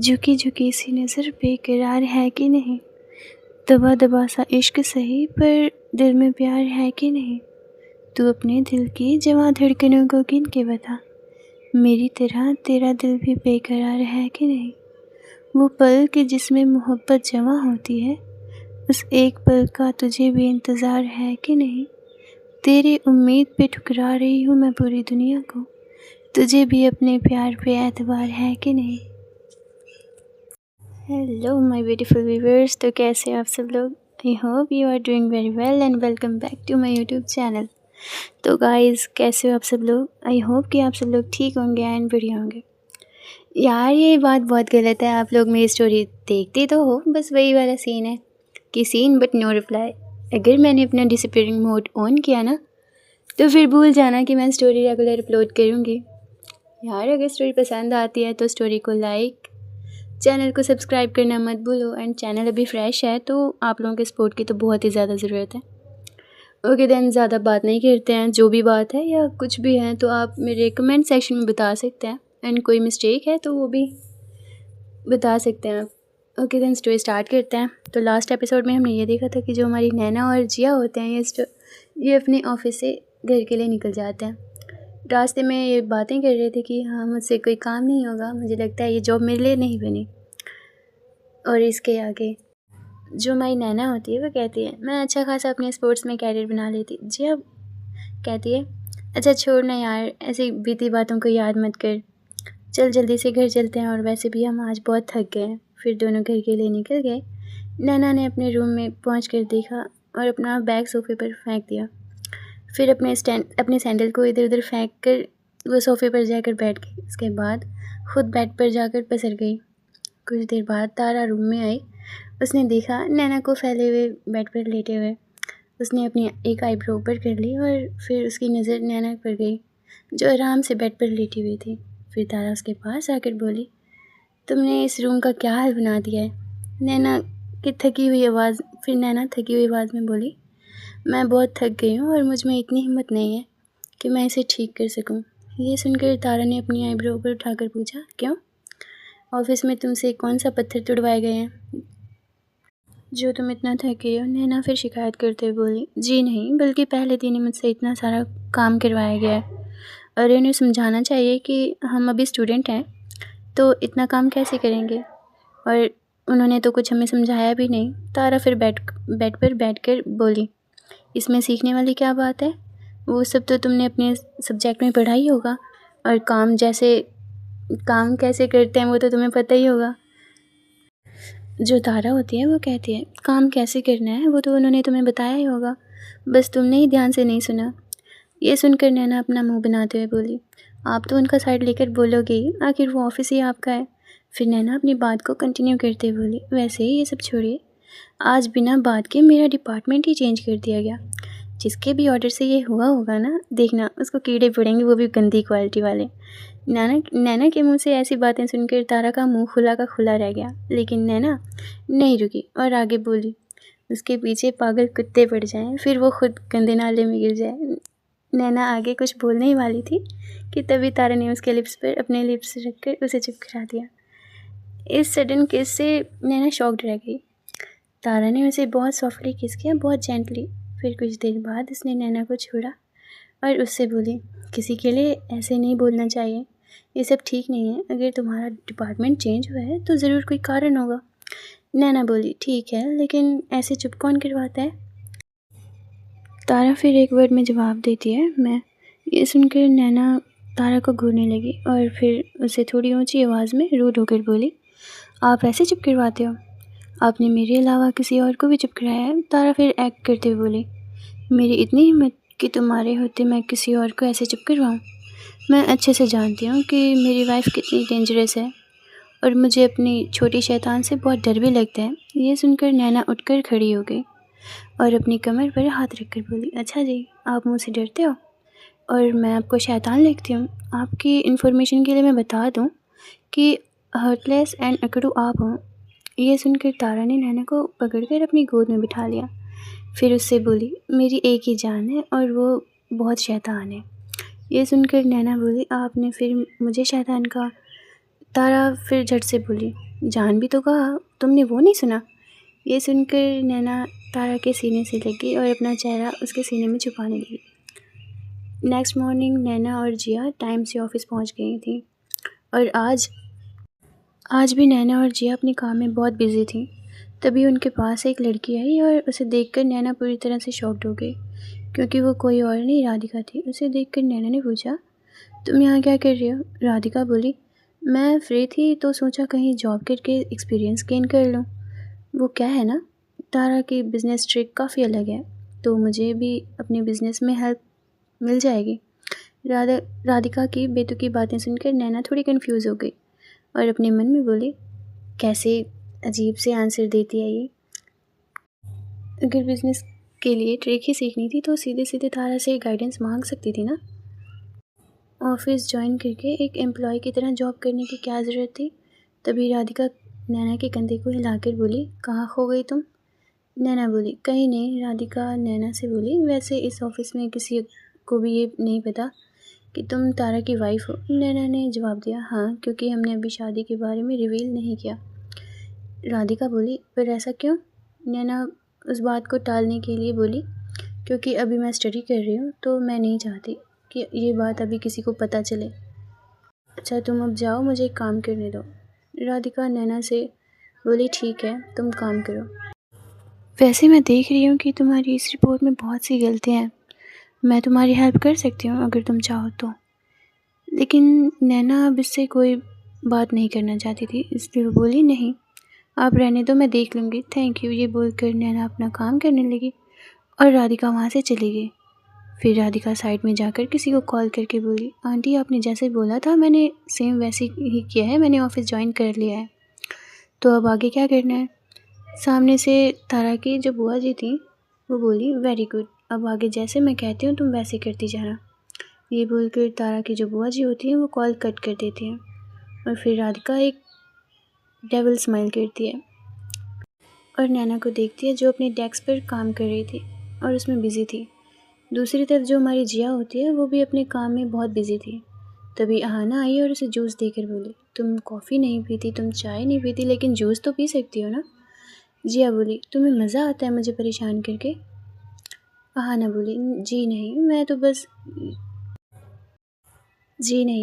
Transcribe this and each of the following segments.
झुकी झुकी सी नज़र बेकरार है कि नहीं, दबा दबा सा इश्क सही पर दिल में प्यार है कि नहीं। तू अपने दिल की जवां धड़कनों को गिन के बता, मेरी तरह तेरा दिल भी बेकरार है कि नहीं। वो पल कि जिसमें मोहब्बत जमा होती है, उस एक पल का तुझे भी इंतज़ार है कि नहीं। तेरी उम्मीद पे ठुकरा रही हूँ मैं पूरी दुनिया को, तुझे भी अपने प्यार पे एतबार है कि नहीं। हेलो माय ब्यूटीफुल व्यूअर्स, तो कैसे हैं आप सब लोग। I hope you are doing very well and welcome back to my YouTube channel. तो गाइज़, कैसे हो आप सब लोग। आई होप कि आप सब लोग ठीक होंगे एंड बढ़िया होंगे। यार ये बात बहुत गलत है, आप लोग मेरी स्टोरी देखते तो हो, बस वही वाला सीन है कि सीन बट नो रिप्लाई। अगर मैंने अपना डिसअपीयरिंग मोड ऑन किया ना, तो फिर भूल जाना कि मैं स्टोरी रेगुलर अपलोड करूँगी। यार अगर स्टोरी पसंद आती है तो स्टोरी को लाइक, चैनल को सब्सक्राइब करना मत भूलो। एंड चैनल अभी फ्रेश है तो आप लोगों के सपोर्ट की तो बहुत ही ज़्यादा ज़रूरत है। ओके देन, ज़्यादा बात नहीं करते हैं। जो भी बात है या कुछ भी है तो आप मेरे कमेंट सेक्शन में बता सकते हैं, एंड कोई मिस्टेक है तो वो भी बता सकते हैं आप। ओके देन, स्टोरी स्टार्ट करते हैं। तो लास्ट एपिसोड में हमने ये देखा था कि जो हमारी नैना और जिया होते हैं, ये अपने ऑफिस से घर के लिए निकल जाते हैं। रास्ते में ये बातें कर रहे थे कि हाँ मुझसे कोई काम नहीं होगा, मुझे लगता है ये जॉब मेरे लिए नहीं बनी। और इसके आगे जो हमारी नैना होती है वो कहती है मैं अच्छा खासा अपने स्पोर्ट्स में कैरियर बना लेती। जी अब कहती है अच्छा छोड़ ना यार, ऐसी बीती बातों को याद मत कर, चल जल्दी से घर चलते हैं, और वैसे भी हम आज बहुत थक गए हैं। फिर दोनों घर के लिए निकल गए। नैना ने अपने रूम में पहुँच कर देखा और अपना बैग सोफ़े पर फेंक दिया। फिर अपने सैंडल को इधर उधर फेंक कर वो सोफ़े पर जाकर बैठ गई। उसके बाद खुद बेड पर जाकर पसर गई। कुछ देर बाद तारा रूम में आई। उसने देखा नैना को फैले हुए बेड पर लेटे हुए। उसने अपनी एक आईब्रो ऊपर कर ली और फिर उसकी नज़र नैना पर गई जो आराम से बेड पर लेटी हुई थी। फिर तारा उसके पास आकर बोली तुमने इस रूम का क्या हाल बना दिया है। नैना थकी हुई आवाज़ में बोली मैं बहुत थक गई हूँ और मुझ में इतनी हिम्मत नहीं है कि मैं इसे ठीक कर सकूँ। ये सुनकर तारा ने अपनी आईब्रो ऊपर उठाकर पूछा क्यों, ऑफिस में तुमसे कौन सा पत्थर तुड़वाए गए हैं जो तुम इतना थके हो। नैना फिर शिकायत करते हुए बोली जी नहीं, बल्कि पहले दिन ही मुझसे इतना सारा काम करवाया गया है और उन्हें समझाना चाहिए कि हम अभी स्टूडेंट हैं तो इतना काम कैसे करेंगे, और उन्होंने तो कुछ हमें समझाया भी नहीं। तारा फिर बेड पर बैठकर बोली इसमें सीखने वाली क्या बात है, वो सब तो तुमने अपने सब्जेक्ट में पढ़ा ही होगा, और काम कैसे करते हैं वो तो तुम्हें पता ही होगा। जो तारा होती है वो कहती है काम कैसे करना है वो तो उन्होंने तुम्हें बताया ही होगा, बस तुमने ही ध्यान से नहीं सुना। ये सुनकर नैना अपना मुंह बनाते हुए बोली आप तो उनका साइड लेकर बोलोगे ही, आखिर वो ऑफिस ही आपका है। फिर नैना अपनी बात को कंटिन्यू करते हुए बोली वैसे ही ये सब छोड़िए, आज बिना बात के मेरा डिपार्टमेंट ही चेंज कर दिया गया। जिसके भी ऑर्डर से ये हुआ होगा ना, देखना उसको कीड़े पड़ेंगे, वो भी गंदी क्वालिटी वाले। नैना के मुंह से ऐसी बातें सुनकर तारा का मुंह खुला का खुला रह गया, लेकिन नैना नहीं रुकी और आगे बोली उसके पीछे पागल कुत्ते पड़ जाएं, फिर वो खुद गंदे नाले में गिर जाए। नैना आगे कुछ बोलने ही वाली थी कि तभी तारा ने उसके लिप्स पर अपने लिप्स रखकर उसे चुप करा दिया। इस सडन किस से नैना शॉक्ड रह गई। तारा ने उसे बहुत सॉफ्टली किस किया, बहुत जेंटली। फिर कुछ देर बाद उसने नैना को छोड़ा और उससे बोली किसी के लिए ऐसे नहीं बोलना चाहिए, ये सब ठीक नहीं है। अगर तुम्हारा डिपार्टमेंट चेंज हुआ है तो ज़रूर कोई कारण होगा। नैना बोली ठीक है, लेकिन ऐसे चुप कौन करवाता है। तारा फिर एक वर्ड में जवाब देती है मैं। ये सुनकर नैना तारा को घूरने लगी और फिर उसे थोड़ी ऊंची आवाज़ में रूड होकर बोली आप ऐसे चुप करवाते हो, आपने मेरे अलावा किसी और को भी चुप कराया है। तारा फिर एक्ट करते हुए बोली मेरी इतनी हिम्मत कि तुम्हारे होते मैं किसी और को ऐसे चुप करवाऊँ। मैं अच्छे से जानती हूँ कि मेरी वाइफ कितनी डेंजरस है और मुझे अपनी छोटी शैतान से बहुत डर भी लगता है। ये सुनकर नैना उठकर खड़ी हो गई और अपनी कमर पर हाथ रखकर बोली अच्छा जी, आप मुझसे डरते हो और मैं आपको शैतान लगती हूँ। आपकी इन्फॉर्मेशन के लिए मैं बता दूँ कि हार्टलेस एंड अकड़ू आप हों। ये सुनकर तारा ने नैना को पकड़कर अपनी गोद में बिठा लिया। फिर उससे बोली मेरी एक ही जान है और वो बहुत शैतान है। ये सुनकर नैना बोली आपने फिर मुझे शैतान कहा। तारा फिर झट से बोली जान भी तो कहा, तुमने वो नहीं सुना? ये सुनकर नैना तारा के सीने से लगी और अपना चेहरा उसके सीने में छुपाने लगी। नेक्स्ट मॉर्निंग नैना और जिया टाइम से ऑफिस पहुंच गई थी और आज भी नैना और जिया अपने काम में बहुत बिजी थी। तभी उनके पास एक लड़की आई और उसे देखकर नैना पूरी तरह से शॉक्ड हो गई, क्योंकि वो कोई और नहीं राधिका थी। उसे देखकर नैना ने पूछा, तुम यहाँ क्या कर रही हो? राधिका बोली, मैं फ्री थी तो सोचा कहीं जॉब करके एक्सपीरियंस गेन कर लूँ। वो क्या है ना, तारा की बिज़नेस ट्रिक काफ़ी अलग है, तो मुझे भी अपने बिज़नेस में हेल्प मिल जाएगी। राधिका की बेतुकी बातें सुनकर नैना थोड़ी कंफ्यूज हो गई और अपने मन में बोली, कैसे अजीब से आंसर देती है ये। अगर बिज़नेस के लिए ट्रिक ही सीखनी थी तो सीधे सीधे तारा से गाइडेंस मांग सकती थी ना। ऑफिस ज्वाइन करके एक एम्प्लॉय की तरह जॉब करने की क्या ज़रूरत थी। तभी राधिका नैना के कंधे को हिलाकर बोली, कहाँ खो गई तुम? नैना बोली, कहीं नहीं। राधिका नैना से बोली, वैसे इस ऑफिस में किसी को भी ये नहीं पता कि तुम तारा की वाइफ हो? नैना ने जवाब दिया, हाँ, क्योंकि हमने अभी शादी के बारे में रिवील नहीं किया। राधिका बोली, पर ऐसा क्यों? नैना उस बात को टालने के लिए बोली, क्योंकि अभी मैं स्टडी कर रही हूँ तो मैं नहीं चाहती कि ये बात अभी किसी को पता चले। अच्छा, तुम अब जाओ, मुझे एक काम करने दो। राधिका नैना से बोली, ठीक है, तुम काम करो। वैसे मैं देख रही हूँ कि तुम्हारी इस रिपोर्ट में बहुत सी गलतियाँ हैं। मैं तुम्हारी हेल्प कर सकती हूँ अगर तुम चाहो तो। लेकिन नैना अब इससे कोई बात नहीं करना चाहती थी, इसलिए वो बोली, नहीं, आप रहने दो, मैं देख लूँगी, थैंक यू। ये बोलकर नैना अपना काम करने लगी और राधिका वहाँ से चली गई। फिर राधिका साइड में जाकर किसी को कॉल करके बोली, आंटी, आपने जैसे बोला था मैंने सेम वैसे ही किया है, मैंने ऑफिस ज्वाइन कर लिया है, तो अब आगे क्या करना है? सामने से तारा की जो बुआ जी थी वो बोली, वेरी गुड, अब आगे जैसे मैं कहती हूँ तुम वैसे करती जाना। ये बोलकर तारा की जो बुआ जी होती हैं वो कॉल कट कर देती हैं और फिर राधिका एक डेविल स्माइल करती है और नैना को देखती है जो अपने डेस्क पर काम कर रही थी और उसमें बिजी थी। दूसरी तरफ जो हमारी जिया होती है वो भी अपने काम में बहुत बिजी थी। तभी अहाना आई और उसे जूस देकर बोली, तुम कॉफ़ी नहीं पीती, तुम चाय नहीं पीती, लेकिन जूस तो पी सकती हो ना? जिया बोली, तुम्हें मज़ा आता है मुझे परेशान करके? अहाना बोली, जी नहीं,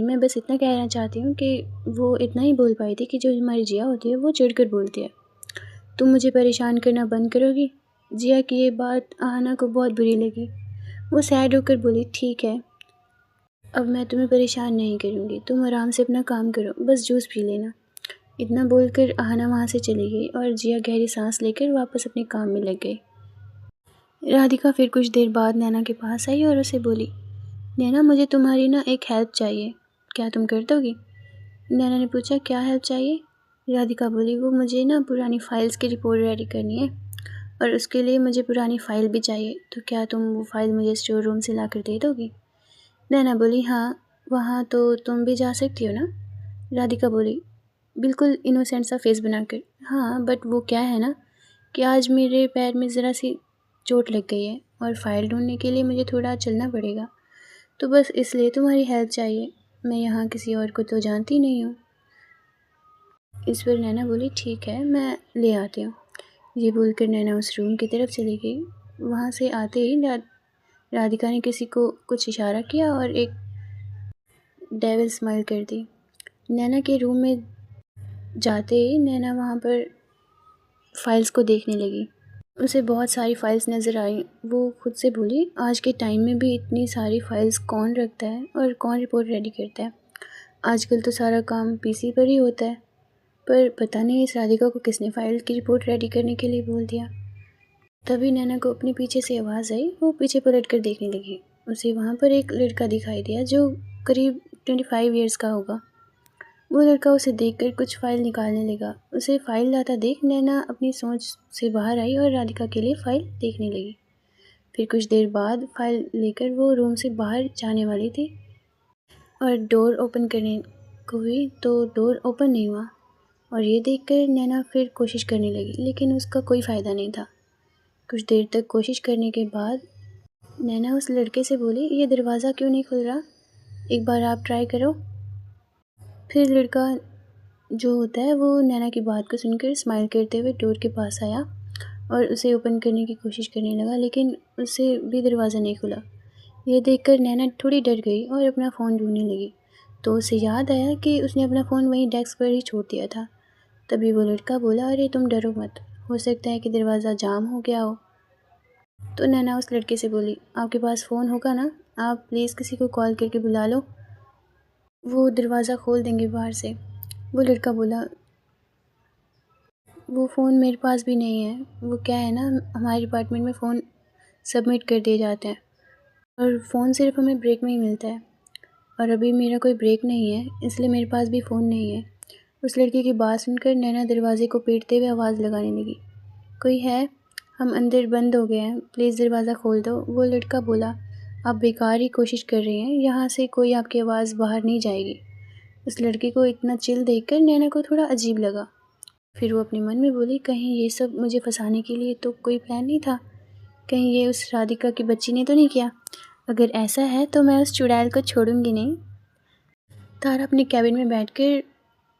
मैं बस इतना कहना चाहती हूँ कि वो इतना ही बोल पाई थी कि जो हमारी जिया होती है वो चिढ़कर बोलती है, तुम मुझे परेशान करना बंद करोगी? जिया की ये बात अहाना को बहुत बुरी लगी। वो सैड होकर बोली, ठीक है, अब मैं तुम्हें परेशान नहीं करूँगी, तुम आराम से अपना काम करो, बस जूस पी लेना। इतना बोलकर अहाना वहाँ से चली गई और जिया गहरी सांस लेकर वापस अपने काम में लग गई। राधिका फिर कुछ देर बाद नैना के पास आई और उसे बोली, नैना, मुझे तुम्हारी ना एक हेल्प चाहिए, क्या तुम कर दोगी? नैना ने पूछा, क्या हेल्प चाहिए? राधिका बोली, वो मुझे ना पुरानी फाइल्स की रिपोर्ट रेडी करनी है और उसके लिए मुझे पुरानी फ़ाइल भी चाहिए, तो क्या तुम वो फ़ाइल मुझे स्टोर रूम से ला कर दे दोगी? नैना बोली, हाँ, वहाँ तो तुम भी जा सकती हो ना? राधिका बोली, बिल्कुल इनोसेंट सा फेस बनाकर, हाँ, बट वो क्या है ना कि आज मेरे पैर में ज़रा सी चोट लग गई है और फाइल ढूंढने के लिए मुझे थोड़ा चलना पड़ेगा, तो बस इसलिए तुम्हारी हेल्प चाहिए। मैं यहाँ किसी और को तो जानती नहीं हूँ। इस पर नैना बोली, ठीक है, मैं ले आती हूँ। ये बोलकर नैना उस रूम की तरफ चली गई। वहाँ से आते ही राधिका ने किसी को कुछ इशारा किया और एक डेविल स्माइल कर दी। नैना के रूम में जाते ही नैना वहाँ पर फाइल्स को देखने लगी। उसे बहुत सारी फाइल्स नज़र आई। वो खुद से बोली, आज के टाइम में भी इतनी सारी फाइल्स कौन रखता है और कौन रिपोर्ट रेडी करता है? आजकल तो सारा काम पीसी पर ही होता है, पर पता नहीं इस राधिका को किसने फाइल की रिपोर्ट रेडी करने के लिए बोल दिया। तभी नैना को अपने पीछे से आवाज़ आई। वो पीछे पलट कर देखने लगी। उसे वहाँ पर एक लड़का दिखाई दिया जो करीब 25 ईयर्स का होगा। वो लड़का उसे देखकर कुछ फ़ाइल निकालने लगा। उसे फ़ाइल लाता देख नैना अपनी सोच से बाहर आई और राधिका के लिए फ़ाइल देखने लगी। फिर कुछ देर बाद फ़ाइल लेकर वो रूम से बाहर जाने वाली थी और डोर ओपन करने को हुई तो डोर ओपन नहीं हुआ और ये देखकर नैना फिर कोशिश करने लगी, लेकिन उसका कोई फ़ायदा नहीं था। कुछ देर तक कोशिश करने के बाद नैना उस लड़के से बोली, ये दरवाज़ा क्यों नहीं खुल रहा? एक बार आप ट्राई करो। फिर लड़का जो होता है वो नैना की बात को सुनकर स्माइल करते हुए डोर के पास आया और उसे ओपन करने की कोशिश करने लगा, लेकिन उससे भी दरवाज़ा नहीं खुला। ये देखकर नैना थोड़ी डर गई और अपना फ़ोन ढूंढने लगी। तो उसे याद आया कि उसने अपना फ़ोन वहीं डेस्क पर ही छोड़ दिया था। तभी वो लड़का बोला, अरे तुम डरो मत, हो सकता है कि दरवाज़ा जाम हो गया हो। तो नैना उस लड़के से बोली, आपके पास फ़ोन होगा ना, आप प्लीज़ किसी को कॉल करके बुला लो, वो दरवाज़ा खोल देंगे बाहर से। वो लड़का बोला, वो फ़ोन मेरे पास भी नहीं है, वो क्या है ना, हमारे डिपार्टमेंट में फ़ोन सबमिट कर दिए जाते हैं और फ़ोन सिर्फ हमें ब्रेक में ही मिलता है, और अभी मेरा कोई ब्रेक नहीं है, इसलिए मेरे पास भी फ़ोन नहीं है। उस लड़के की बात सुनकर नैना दरवाजे को पीटते हुए आवाज़ लगाने लगी, कोई है, हम अंदर बंद हो गए हैं, प्लीज़ दरवाज़ा खोल दो। वो लड़का बोला, आप बेकार ही कोशिश कर रही हैं, यहाँ से कोई आपकी आवाज़ बाहर नहीं जाएगी। उस लड़के को इतना चिल देखकर नैना को थोड़ा अजीब लगा। फिर वो अपने मन में बोली, कहीं ये सब मुझे फंसाने के लिए तो कोई प्लान नहीं था, कहीं ये उस राधिका की बच्ची ने तो नहीं किया। अगर ऐसा है तो मैं उस चुड़ैल को छोड़ूंगी नहीं। तारा अपने कैबिन में बैठकर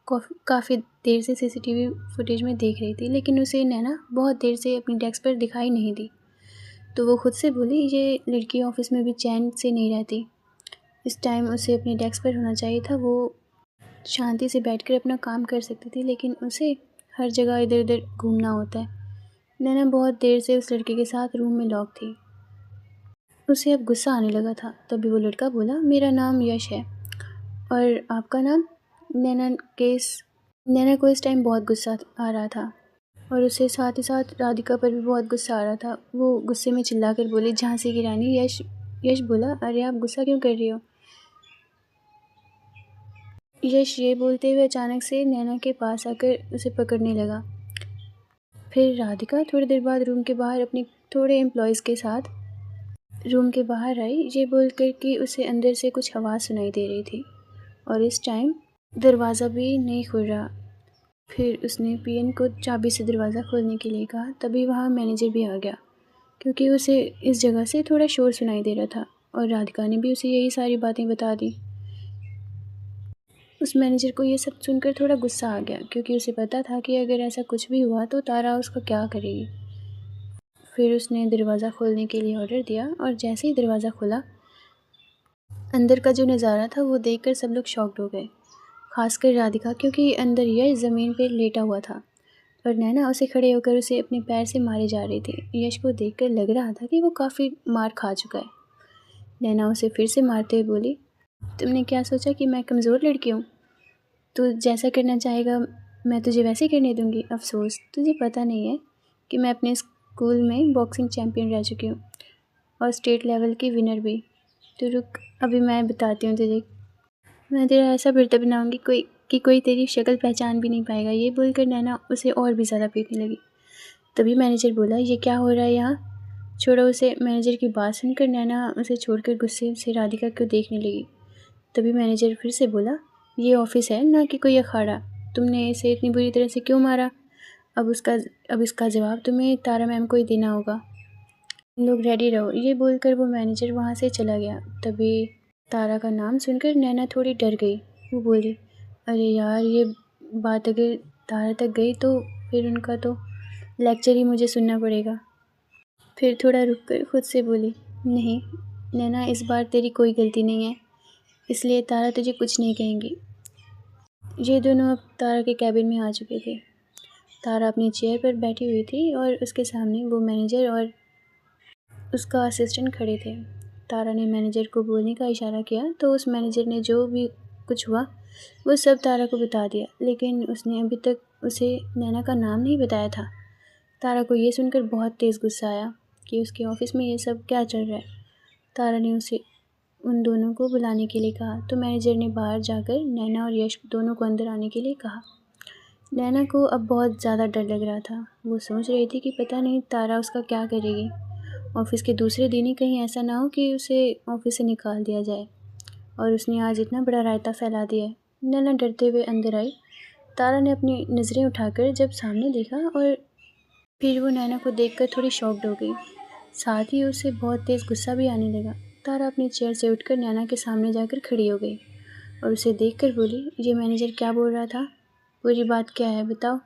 काफ़ी देर से सीसीटीवी फुटेज में देख रही थी, लेकिन उसे नैना बहुत देर से अपनी डेस्क पर दिखाई नहीं दी। तो वो खुद से बोली, ये लड़की ऑफिस में भी चैन से नहीं रहती, इस टाइम उसे अपनी डेस्क पर होना चाहिए था, वो शांति से बैठकर अपना काम कर सकती थी, लेकिन उसे हर जगह इधर उधर घूमना होता है। नैना बहुत देर से उस लड़के के साथ रूम में लॉक थी। उसे अब गुस्सा आने लगा था। तभी वो लड़का बोला, मेरा नाम यश है, और आपका नाम? नैना केस नैना को इस टाइम बहुत गुस्सा आ रहा था और उसे साथ ही साथ राधिका पर भी बहुत गुस्सा आ रहा था। वो गुस्से में चिल्लाकर बोली, झांसी की रानी। यश बोला, अरे आप गुस्सा क्यों कर रही हो? यश ये बोलते हुए अचानक से नैना के पास आकर उसे पकड़ने लगा। फिर राधिका थोड़ी देर बाद रूम के बाहर अपने थोड़े एम्प्लॉयज़ के साथ रूम के बाहर आई, ये बोलकर कि उसे अंदर से कुछ आवाज़ सुनाई दे रही थी और इस टाइम दरवाज़ा भी नहीं खुल रहा। फिर उसने पीएन को चाबी से दरवाज़ा खोलने के लिए कहा। तभी वहाँ मैनेजर भी आ गया, क्योंकि उसे इस जगह से थोड़ा शोर सुनाई दे रहा था और राधिका ने भी उसे यही सारी बातें बता दी। उस मैनेजर को ये सब सुनकर थोड़ा गुस्सा आ गया, क्योंकि उसे पता था कि अगर ऐसा कुछ भी हुआ तो तारा उसका क्या करेगी। फिर उसने दरवाज़ा खोलने के लिए ऑर्डर दिया और जैसे ही दरवाज़ा खुला, अंदर का जो नज़ारा था वो देखकर सब लोग शॉक्ड हो गए, खासकर राधिका, क्योंकि अंदर यश ज़मीन पर लेटा हुआ था और नैना उसे खड़े होकर उसे अपने पैर से मारे जा रही थी। यश को देखकर लग रहा था कि वो काफ़ी मार खा चुका है। नैना उसे फिर से मारते हुए बोली, तुमने क्या सोचा कि मैं कमज़ोर लड़की हूँ? तू जैसा करना चाहेगा मैं तुझे वैसे ही करने दूँगी। अफसोस तुझे पता नहीं है कि मैं अपने स्कूल में बॉक्सिंग चैम्पियन रह चुकी हूँ और स्टेट लेवल की विनर भी। तो रुक, अभी मैं बताती हूँ तुझे, मैं तेरा ऐसा बिरता बनाऊँगी कि कोई तेरी शक्ल पहचान भी नहीं पाएगा। ये बोलकर नैना उसे और भी ज़्यादा पीटने लगी। तभी मैनेजर बोला, ये क्या हो रहा है यहाँ, छोड़ो उसे। मैनेजर की बात सुनकर नैना उसे छोड़कर गुस्से से राधिका को देखने लगी। तभी मैनेजर फिर से बोला, ये ऑफिस है ना कि कोई अखाड़ा, तुमने इसे इतनी बुरी तरह से क्यों मारा? अब इसका जवाब तुम्हें तारा मैम को ही देना होगा। लोग रेडी रहो। ये बोलकर वो मैनेजर वहाँ से चला गया। तभी तारा का नाम सुनकर नैना थोड़ी डर गई। वो बोली, अरे यार, ये बात अगर तारा तक गई तो फिर उनका तो लेक्चर ही मुझे सुनना पड़ेगा। फिर थोड़ा रुक कर खुद से बोली, नहीं नैना, इस बार तेरी कोई गलती नहीं है, इसलिए तारा तुझे कुछ नहीं कहेंगी। ये दोनों अब तारा के कैबिन में आ चुके थे। तारा अपनी चेयर पर बैठी हुई थी और उसके सामने वो मैनेजर और उसका असिस्टेंट खड़े थे। तारा ने मैनेजर को बोलने का इशारा किया तो उस मैनेजर ने जो भी कुछ हुआ वो सब तारा को बता दिया, लेकिन उसने अभी तक उसे नैना का नाम नहीं बताया था। तारा को ये सुनकर बहुत तेज़ गुस्सा आया कि उसके ऑफिस में ये सब क्या चल रहा है। तारा ने उसे उन दोनों को बुलाने के लिए कहा तो मैनेजर ने बाहर जाकर नैना और यश दोनों को अंदर आने के लिए कहा। नैना को अब बहुत ज़्यादा डर लग रहा था। वो सोच रही थी कि पता नहीं तारा उसका क्या करेगी। ऑफिस के दूसरे दिन ही कहीं ऐसा ना हो कि उसे ऑफिस से निकाल दिया जाए, और उसने आज इतना बड़ा रायता फैला दिया है। नैना डरते हुए अंदर आई। तारा ने अपनी नज़रें उठाकर जब सामने देखा और फिर वो नैना को देखकर थोड़ी शॉक्ड हो गई। साथ ही उसे बहुत तेज़ गुस्सा भी आने लगा। तारा अपनी चेयर से उठकर नैना के सामने जाकर खड़ी हो गई और उसे देखकर बोली, ये मैनेजर क्या बोल रहा था? पूरी बात क्या है बताओ।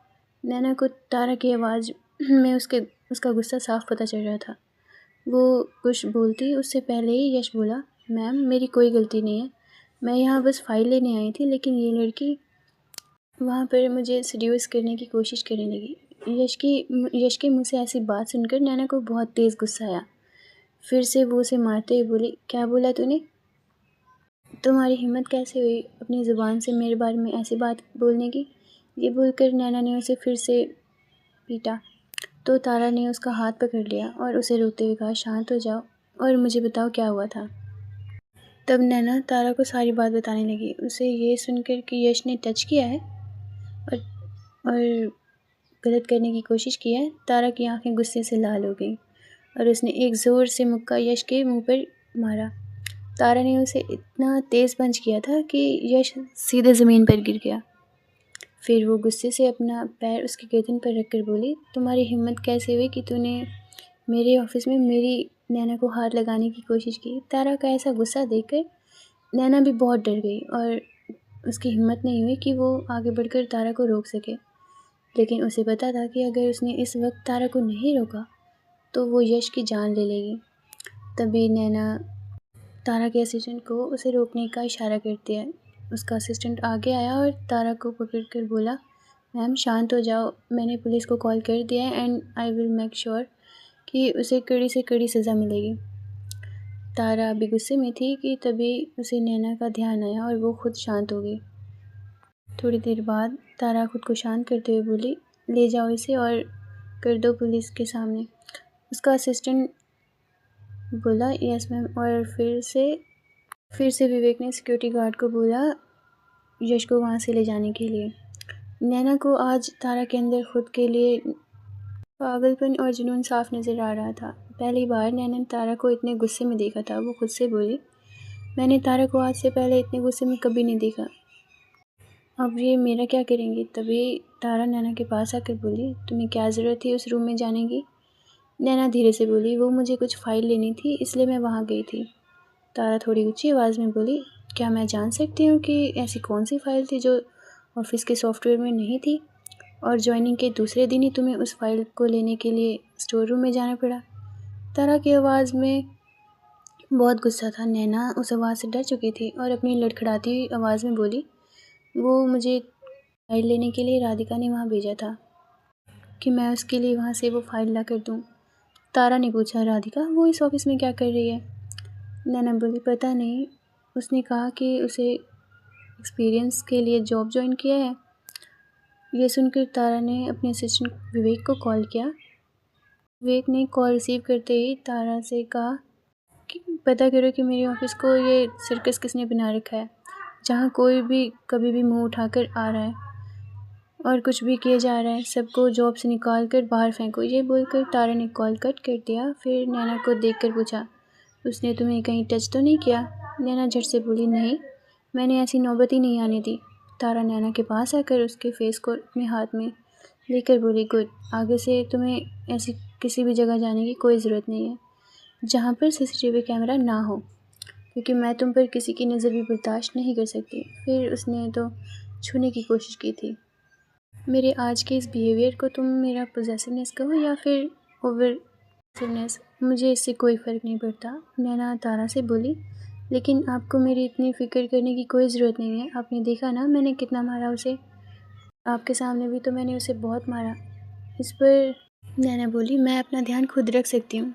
नैना को तारा की आवाज़ में उसका गुस्सा साफ पता चल रहा था। वो कुछ बोलती उससे पहले ही यश बोला, मैम मेरी कोई गलती नहीं है, मैं यहाँ बस फ़ाइल लेने आई थी, लेकिन ये लड़की वहाँ पर मुझे सेड्यूस करने की कोशिश करने लगी। यश के मुँह से ऐसी बात सुनकर नैना को बहुत तेज़ गुस्सा आया। फिर से वो उसे मारते हुए बोली, क्या बोला तूने? तुम्हारी हिम्मत कैसे हुई अपनी ज़ुबान से मेरे बारे में ऐसी बात बोलने की? ये बोलकर नैना ने उसे फिर से पीटा तो तारा ने उसका हाथ पकड़ लिया और उसे रोते हुए कहा, शांत हो जाओ और मुझे बताओ क्या हुआ था। तब नैना तारा को सारी बात बताने लगी। उसे ये सुनकर कि यश ने टच किया है और गलत करने की कोशिश की है, तारा की आंखें गुस्से से लाल हो गईं और उसने एक ज़ोर से मुक्का यश के मुंह पर मारा। तारा ने उसे इतना तेज़ पंच किया था कि यश सीधे ज़मीन पर गिर गया। फिर वो गुस्से से अपना पैर उसकी गर्दन पर रखकर बोली, तुम्हारी हिम्मत कैसे हुई कि तूने मेरे ऑफिस में मेरी नैना को हाथ लगाने की कोशिश की? तारा का ऐसा गुस्सा देखकर नैना भी बहुत डर गई और उसकी हिम्मत नहीं हुई कि वो आगे बढ़कर तारा को रोक सके। लेकिन उसे पता था कि अगर उसने इस वक्त तारा को नहीं रोका तो वो यश की जान ले लेगी। तभी नैना तारा के असिस्टेंट को उसे रोकने का इशारा करती है। उसका असिस्टेंट आगे आया और तारा को पकड़कर बोला, मैम शांत हो जाओ, मैंने पुलिस को कॉल कर दिया है and I will make sure कि उसे कड़ी से कड़ी सज़ा मिलेगी। तारा अभी गुस्से में थी कि तभी उसे नैना का ध्यान आया और वो खुद शांत हो गई। थोड़ी देर बाद तारा खुद को शांत करते हुए बोली, ले जाओ इसे और कर दो पुलिस के सामने। उसका असिस्टेंट बोला, यस मैम। और फिर से विवेक ने सिक्योरिटी गार्ड को बोला यश को वहाँ से ले जाने के लिए। नैना को आज तारा के अंदर खुद के लिए पागलपन और जुनून साफ नज़र आ रहा था। पहली बार नैना ने तारा को इतने गुस्से में देखा था। वो खुद से बोली, मैंने तारा को आज से पहले इतने गुस्से में कभी नहीं देखा, अब ये मेरा क्या करेंगी? तभी तारा नैना के पास आकर बोली, तुम्हें क्या ज़रूरत थी उस रूम में जाने की? नैना धीरे से बोली, वो मुझे कुछ फ़ाइल लेनी थी इसलिए मैं वहाँ गई थी। तारा थोड़ी ऊंची आवाज़ में बोली, क्या मैं जान सकती हूँ कि ऐसी कौन सी फ़ाइल थी जो ऑफिस के सॉफ्टवेयर में नहीं थी और ज्वाइनिंग के दूसरे दिन ही तुम्हें उस फ़ाइल को लेने के लिए स्टोर रूम में जाना पड़ा? तारा की आवाज़ में बहुत गुस्सा था। नैना उस आवाज़ से डर चुकी थी और अपनी लड़खड़ाती हुई आवाज़ में बोली, वो मुझे फ़ाइल लेने के लिए राधिका ने वहाँ भेजा था कि मैं उसके लिए वहाँ से वो फ़ाइल ला कर दूँ। तारा ने पूछा, राधिका वो इस ऑफिस में क्या कर रही है? नैना बोली, पता नहीं, उसने कहा कि उसे एक्सपीरियंस के लिए जॉब ज्वाइन किया है। यह सुनकर तारा ने अपने असिस्टेंट विवेक को कॉल किया। विवेक ने कॉल रिसीव करते ही तारा से कहा कि पता करो कि मेरे ऑफिस को ये सर्कस किसने बना रखा है, जहाँ कोई भी कभी भी मुंह उठाकर आ रहा है और कुछ भी किया जा रहा है, सबको जॉब से निकाल कर बाहर फेंको। ये बोलकर तारा ने कॉल कट कर दिया। फिर नैना को देखकर पूछा, उसने तुम्हें कहीं टच तो नहीं किया? नैना झट से बोली, नहीं, मैंने ऐसी नौबत ही नहीं आने दी। तारा नैना के पास आकर उसके फेस को अपने हाथ में लेकर बोली, गुड, आगे से तुम्हें ऐसी किसी भी जगह जाने की कोई ज़रूरत नहीं है जहाँ पर सीसीटीवी कैमरा ना हो, क्योंकि मैं तुम पर किसी की नज़र भी बर्दाश्त नहीं कर सकती। फिर उसने तो छूने की कोशिश की थी। मेरे आज के इस बिहेवियर को तुम मेरा पोजेसिवनेस कहो या फिर ओवर सिवनेस, मुझे इससे कोई फ़र्क नहीं पड़ता। नैना तारा से बोली, लेकिन आपको मेरी इतनी फ़िक्र करने की कोई ज़रूरत नहीं है। आपने देखा ना मैंने कितना मारा उसे, आपके सामने भी तो मैंने उसे बहुत मारा। इस पर नैना बोली, मैं अपना ध्यान खुद रख सकती हूँ।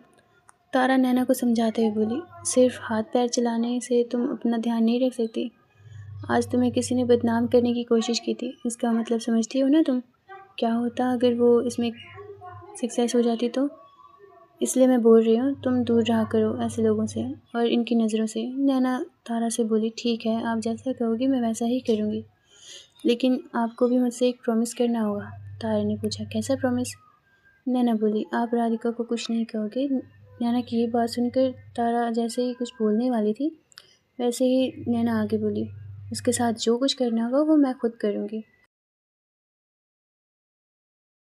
तारा नैना को समझाते हुए बोली, सिर्फ हाथ पैर चलाने से तुम अपना ध्यान नहीं रख सकती। आज तुम्हें किसी ने बदनाम करने की कोशिश की थी, इसका मतलब समझती हो ना तुम? क्या होता अगर वो इसमें सक्सेस हो जाती तो? इसलिए मैं बोल रही हूँ, तुम दूर रहा करो ऐसे लोगों से और इनकी नज़रों से। नैना तारा से बोली, ठीक है, आप जैसा कहोगी मैं वैसा ही करूँगी, लेकिन आपको भी मुझसे एक प्रॉमिस करना होगा। तारा ने पूछा, कैसा प्रॉमिस? नैना बोली, आप राधिका को कुछ नहीं कहोगे। नैना की ये बात सुनकर तारा जैसे ही कुछ बोलने वाली थी वैसे ही नैना आगे बोली, उसके साथ जो कुछ करना होगा वो मैं खुद करूँगी।